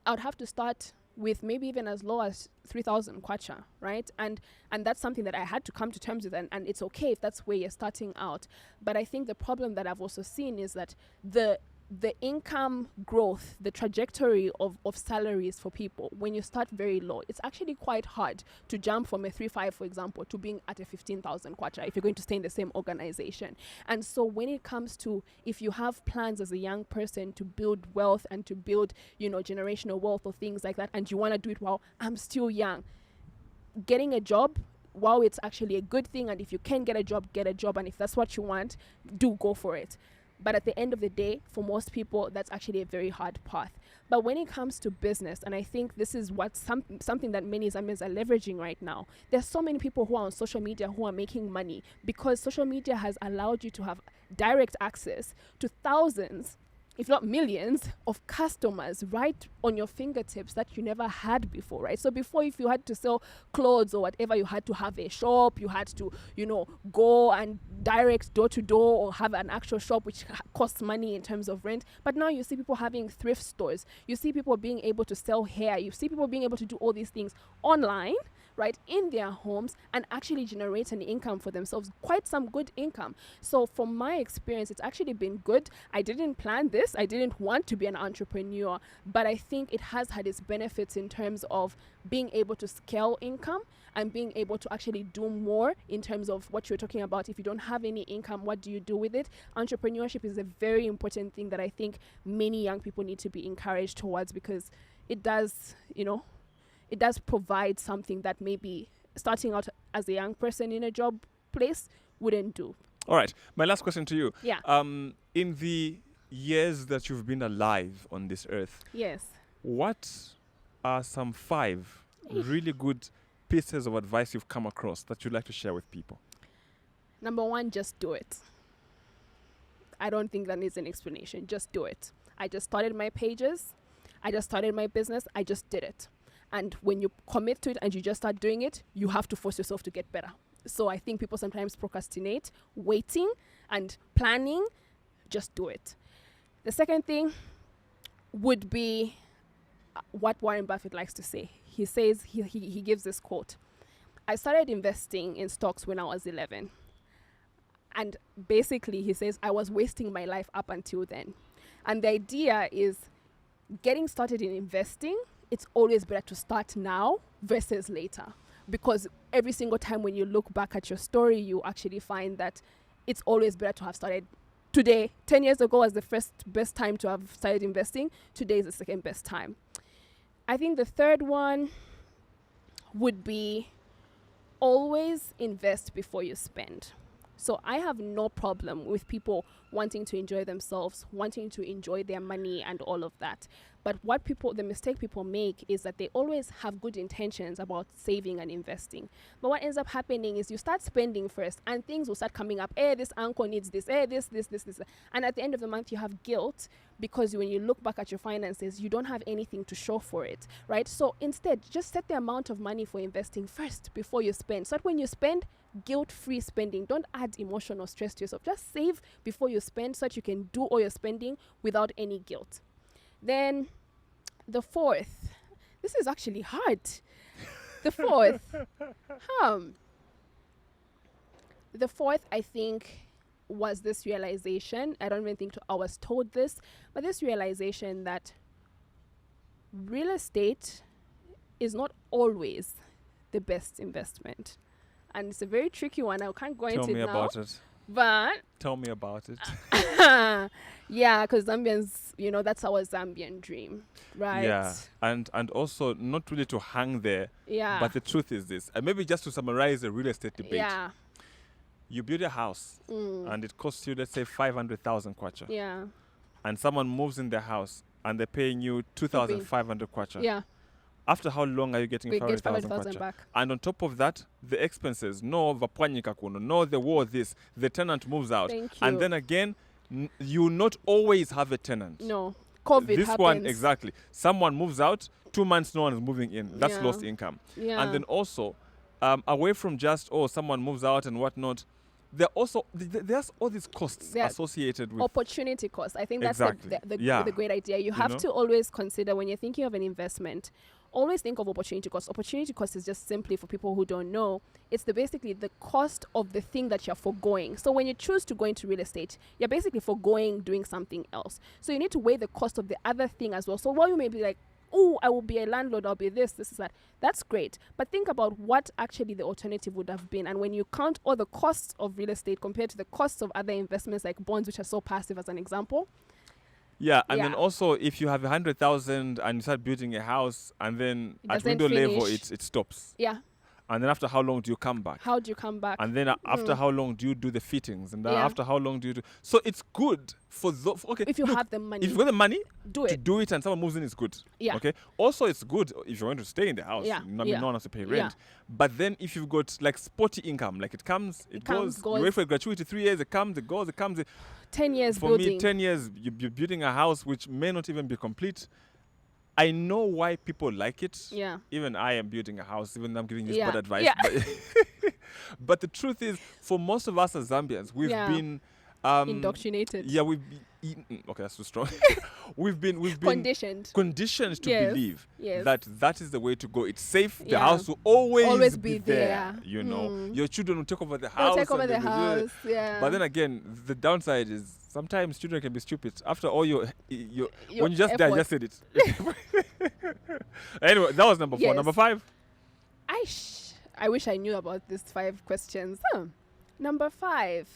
I would have to start with maybe even as low as 3,000 kwacha, right? And that's something that I had to come to terms with, and it's okay if that's where you're starting out. But I think the problem that I've also seen is that the income growth, the trajectory of salaries for people, when you start very low, it's actually quite hard to jump from a 3.5, for example, to being at a 15,000 kwacha if you're going to stay in the same organization. And so when it comes to, if you have plans as a young person to build wealth and to build, generational wealth or things like that, and you want to do it while I'm still young, getting a job, while it's actually a good thing, and if you can get a job, and if that's what you want, do go for it. But at the end of the day, for most people, that's actually a very hard path. But when it comes to business, and I think this is what something that many Zambians are leveraging right now, there's so many people who are on social media who are making money because social media has allowed you to have direct access to thousands, if not millions, of customers right on your fingertips that you never had before, right? So before, if you had to sell clothes or whatever, you had to have a shop, you had to, go and direct door to door or have an actual shop, which costs money in terms of rent. But now you see people having thrift stores. You see people being able to sell hair. You see people being able to do all these things online, right, in their homes, and actually generate an income for themselves, quite some good income. So from my experience, it's actually been good. I didn't plan this. I didn't want to be an entrepreneur, but I think it has had its benefits in terms of being able to scale income and being able to actually do more in terms of what you're talking about. If you don't have any income, what do you do with it? Entrepreneurship is a very important thing that I think many young people need to be encouraged towards, because it does, it does provide something that maybe starting out as a young person in a job place wouldn't do. All right. My last question to you. Yeah. In the years that you've been alive on this earth, Yes. what are some 5 really good pieces of advice you've come across that you'd like to share with people? Number 1, just do it. I don't think that needs an explanation. Just do it. I just started my pages. I just started my business. I just did it. And when you commit to it and you just start doing it, you have to force yourself to get better. So I think people sometimes procrastinate, waiting and planning. Just do it. The second thing would be what Warren Buffett likes to say. He says, he gives this quote: I started investing in stocks when I was 11. And basically he says, I was wasting my life up until then. And the idea is, getting started in investing, it's always better to start now versus later. Because every single time when you look back at your story, you actually find that it's always better to have started today. 10 years ago was the first best time to have started investing. Today is the second best time. I think the third one would be always invest before you spend. So I have no problem with people wanting to enjoy themselves, wanting to enjoy their money and all of that. But the mistake people make is that they always have good intentions about saving and investing. But what ends up happening is you start spending first and things will start coming up. This uncle needs this, this. And at the end of the month, you have guilt because when you look back at your finances, you don't have anything to show for it, right? So instead, just set the amount of money for investing first before you spend. So that when you spend, guilt-free spending. Don't add emotional stress to yourself. Just save before you spend so that you can do all your spending without any guilt. Then the fourth, this is actually hard. The fourth. The fourth, I think, was this realization. I don't even think I was told this, but this realization that real estate is not always the best investment. And it's a very tricky one. I can't go into it now. Tell me about it. But Tell me about it. yeah, because Zambians, that's our Zambian dream, right? Yeah, and also not really to hang there. Yeah. But the truth is this, and maybe just to summarize the real estate debate. Yeah. You build a house, and it costs you, let's say, 500,000 kwacha. Yeah. And someone moves in their house, and they're paying you 2,500 kwacha. Yeah. After how long are you getting 500,000 500,000 kwacha? back. And on top of that, the expenses, no vapwanyika kuno, no the war this, the tenant moves out. Thank you. And then again, you not always have a tenant. No. COVID this happens. one, exactly. Someone moves out, 2 months no one is moving in. That's Yeah. lost income. Yeah. And then also, away from just, someone moves out and whatnot, there's all these costs associated with opportunity cost. I think that's Exactly. the great idea. You have to always consider when you're thinking of an investment, always think of opportunity cost. Opportunity cost is just simply, for people who don't know, it's basically the cost of the thing that you're foregoing. So when you choose to go into real estate, you're basically foregoing doing something else. So you need to weigh the cost of the other thing as well. So while you may be like, oh, I will be a landlord, I'll be this is that. That's great. But think about what actually the alternative would have been. And when you count all the costs of real estate compared to the costs of other investments like bonds, which are so passive as an example. Yeah, and then also if you have 100,000 and you start building a house and then at window level it stops. Yeah. And then after how long do you come back? How do you come back? And then after how long do you do the fittings? And then after how long do you do? So it's good for if you have the money. If you've got the money do to do it and someone moves in, it's good. Yeah. Okay. Also, it's good if you want to stay in the house. Yeah. No one has to pay rent. Yeah. But then if you've got like spotty income, like it comes, it goes. You wait for a gratuity 3 years, it comes, it goes, it comes. 10 years for building. me, 10 years, you're building a house which may not even be complete. I know why people like it. Yeah. Even I am building a house, even though I'm giving you bad advice. Yeah. But the truth is, for most of us as Zambians, we've been indoctrinated. Yeah, we've been okay, that's too strong. we've been conditioned to believe that is the way to go. It's safe. The house will always be there. You know, your children will take over the house. They'll take over the house. Yeah. But then again, the downside is sometimes children can be stupid. After all your when you just die, just said it. Anyway, that was number 4. Number 5. I wish I knew about these 5 questions. Number 5.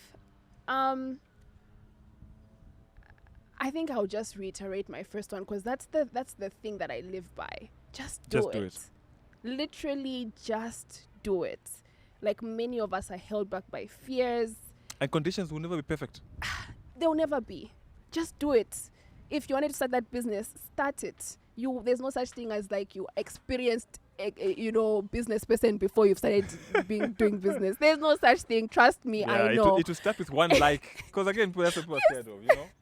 I think I'll just reiterate my first one because that's the thing that I live by. Just do it. Literally, just do it. Like many of us are held back by fears. And conditions will never be perfect. They'll never be. Just do it. If you wanted to start that business, start it. There's no such thing as like you experienced business person before you've started doing business. There's no such thing. Trust me, I know. It will start with one like, because again, that's what people are scared of,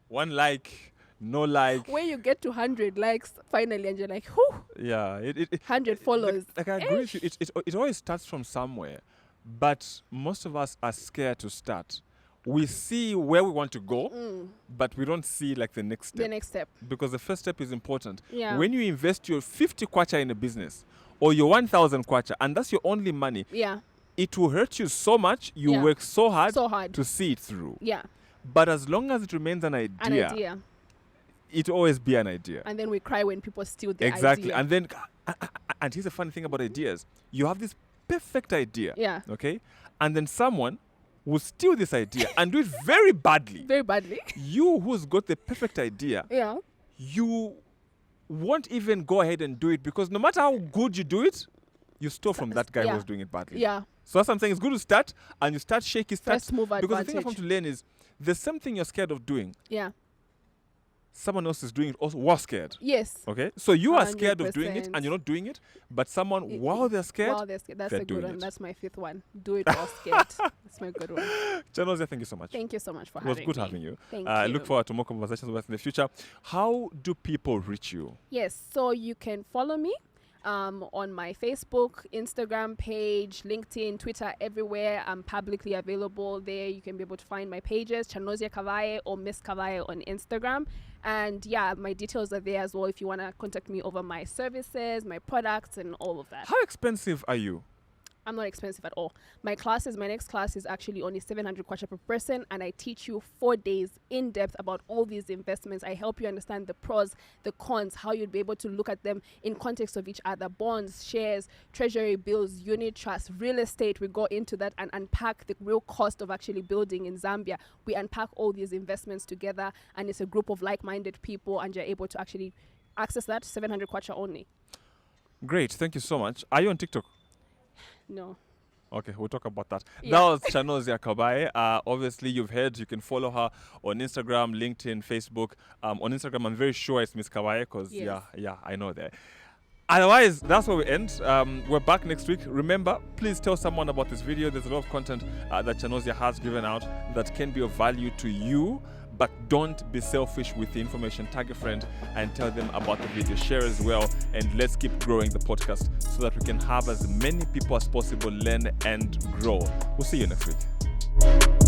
One like, no like. When you get to 100 likes finally, and you're like, whew. Yeah, 100 followers. Like I agree with you. It always starts from somewhere, but most of us are scared to start. We see where we want to go, but we don't see like the next step. Because the first step is important. Yeah. When you invest your 50 kwacha in a business or your 1,000 kwacha, and that's your only money, it will hurt you so much. You work so hard to see it through. Yeah. But as long as it remains an idea, it will always be an idea. And then we cry when people steal the idea. Exactly. And then, and here's the funny thing about ideas. You have this perfect idea. Yeah. Okay? And then someone will steal this idea and do it very badly. Very badly. You who's got the perfect idea, you won't even go ahead and do it because no matter how good you do it, you stole from that guy who was doing it badly. Yeah. So that's what I'm saying. It's good to start and you start shaky. First move advantage. Because the thing I've come to learn is there's something you're scared of doing. Yeah. Someone else is doing it also was scared. Yes. Okay? So you are scared of doing it and you're not doing it, but someone, while they're scared, that's a good one. That's my 5th one. Do it while scared. That's my good one. Chanozya, thank you so much. Thank you so much for having me. It was good having you. Thank I you. look forward to more conversations with us in the future. How do people reach you? Yes. So you can follow me on my Facebook, Instagram page, LinkedIn, Twitter, everywhere. I'm publicly available there. You can be able to find my pages, Chanozya Kabaghe or Miss Kabaghe on Instagram. And yeah, my details are there as well if you want to contact me over my services, my products, and all of that. How expensive are you? I'm not expensive at all. My next class is actually only 700 kwacha per person, and I teach you 4 days in depth about all these investments. I help you understand the pros, the cons, how you'd be able to look at them in context of each other: bonds, shares, treasury bills, unit trusts, real estate. We go into that and unpack the real cost of actually building in Zambia. We unpack all these investments together, and it's a group of like-minded people, and you're able to actually access that 700 kwacha only. Great, thank you so much. Are you on TikTok? No. Okay, we'll talk about that. Yeah. That was Chanozya Kabaghe. Obviously, you've heard, you can follow her on Instagram, LinkedIn, Facebook. On Instagram, I'm very sure it's Miss Kabaghe because, Yes. yeah, I know that. Otherwise, that's where we end. We're back next week. Remember, please tell someone about this video. There's a lot of content that Chanozya has given out that can be of value to you. But don't be selfish with the information. Tag a friend and tell them about the video. Share as well. And let's keep growing the podcast so that we can have as many people as possible learn and grow. We'll see you next week.